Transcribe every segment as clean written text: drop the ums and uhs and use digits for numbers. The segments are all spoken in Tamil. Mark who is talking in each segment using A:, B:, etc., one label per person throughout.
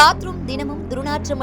A: பாத்ரூம் தினமும் துர்நாற்றம்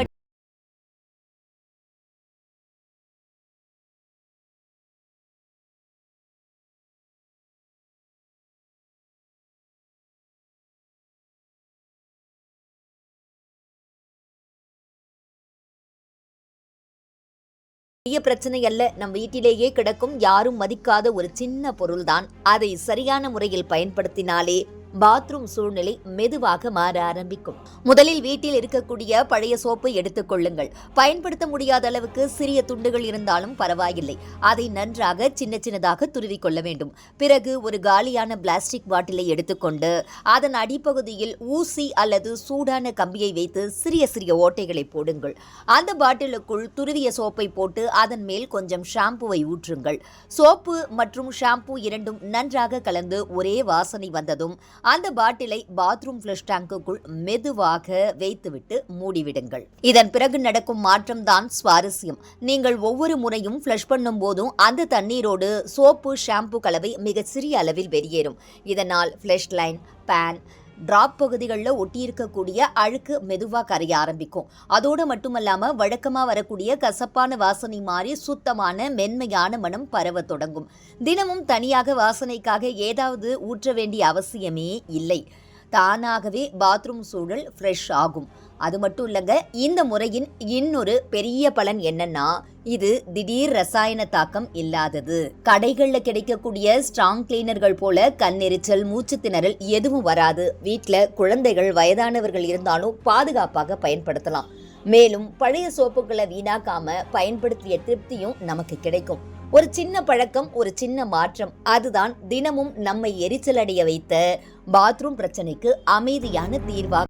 A: பெரிய பிரச்சனை அல்ல. நம் வீட்டிலேயே கிடக்கும் யாரும் மதிக்காத ஒரு சின்ன பொருள்தான். அதை சரியான முறையில் பயன்படுத்தினாலே பாத்ரூம் சூழ்நிலை மெதுவாக மாற ஆரம்பிக்கும். முதலில் வீட்டில் இருக்கக்கூடிய பழைய சோப்பை எடுத்துக் கொள்ளுங்கள். பயன்படுத்த முடியாத அளவுக்கு சிறிய துண்டுகள் இருந்தாலும் பரவாயில்லை. அதை நன்றாக சின்ன சின்னதாக துருவி கொள்ள வேண்டும். பிறகு ஒரு காலியான பிளாஸ்டிக் பாட்டிலை எடுத்துக்கொண்டு அதன் அடிப்பகுதியில் ஊசி அல்லது சூடான கம்பியை வைத்து சிறிய சிறிய ஓட்டைகளை போடுங்கள். அந்த பாட்டிலுக்குள் துருவிய சோப்பை போட்டு அதன் மேல் கொஞ்சம் ஷாம்புவை ஊற்றுங்கள். சோப்பு மற்றும் ஷாம்பு இரண்டும் நன்றாக கலந்து ஒரே வாசனை வந்ததும் அந்த பாட்டிலை பாத்ரூம் ஃப்ளஷ் டேங்குக்குள் மெதுவாக வைத்துவிட்டு மூடிவிடுங்கள். இதன் பிறகு நடக்கும் மாற்றம் தான் சுவாரஸ்யம். நீங்கள் ஒவ்வொரு முறையும் ஃப்ளஷ் பண்ணும் போதும் அந்த தண்ணீரோடு சோப்பு ஷாம்பு கலவை மிக சிறிய அளவில் வெளியேறும். இதனால் ஃப்ளஷ் லைன், பேன், டிராப் பகுதிகளில் ஒட்டியிருக்கக்கூடிய அழுக்கு மெதுவாக கரைய ஆரம்பிக்கும். அதோடு மட்டுமல்லாமல் வழக்கமாக வரக்கூடிய கசப்பான வாசனை மாறி சுத்தமான மென்மையான மனம் பரவ தொடங்கும். தினமும் தனியாக வாசனைக்காக ஏதாவது ஊற்ற வேண்டிய அவசியமே இல்லை. தானாகவே பாத்ரூம் சூழல் ஃப்ரெஷ் ஆகும். அது மட்டும் இல்லைங்க, இந்த முறையின் இன்னொரு பெரிய பலன் என்னன்னா, இது திடீர் ரசாயன தாக்கம் இல்லாதது. கடைகளில் கிடைக்கக்கூடிய ஸ்ட்ராங் கிளீனர்கள் போல கண்ணெரிச்சல், மூச்சு திணறல் எதுவும் வராது. வீட்டில் குழந்தைகள், வயதானவர்கள் இருந்தாலும் பாதுகாப்பாக பயன்படுத்தலாம். மேலும் பழைய சோப்புகளை வீணாக்காம பயன்படுத்திய திருப்தியும் நமக்கு கிடைக்கும். ஒரு சின்ன பழக்கம், ஒரு சின்ன மாற்றம், அதுதான் தினமும் நம்மை எரிச்சலடைய வைத்த பாத்ரூம் பிரச்சனைக்கு அமைதியான தீர்வாக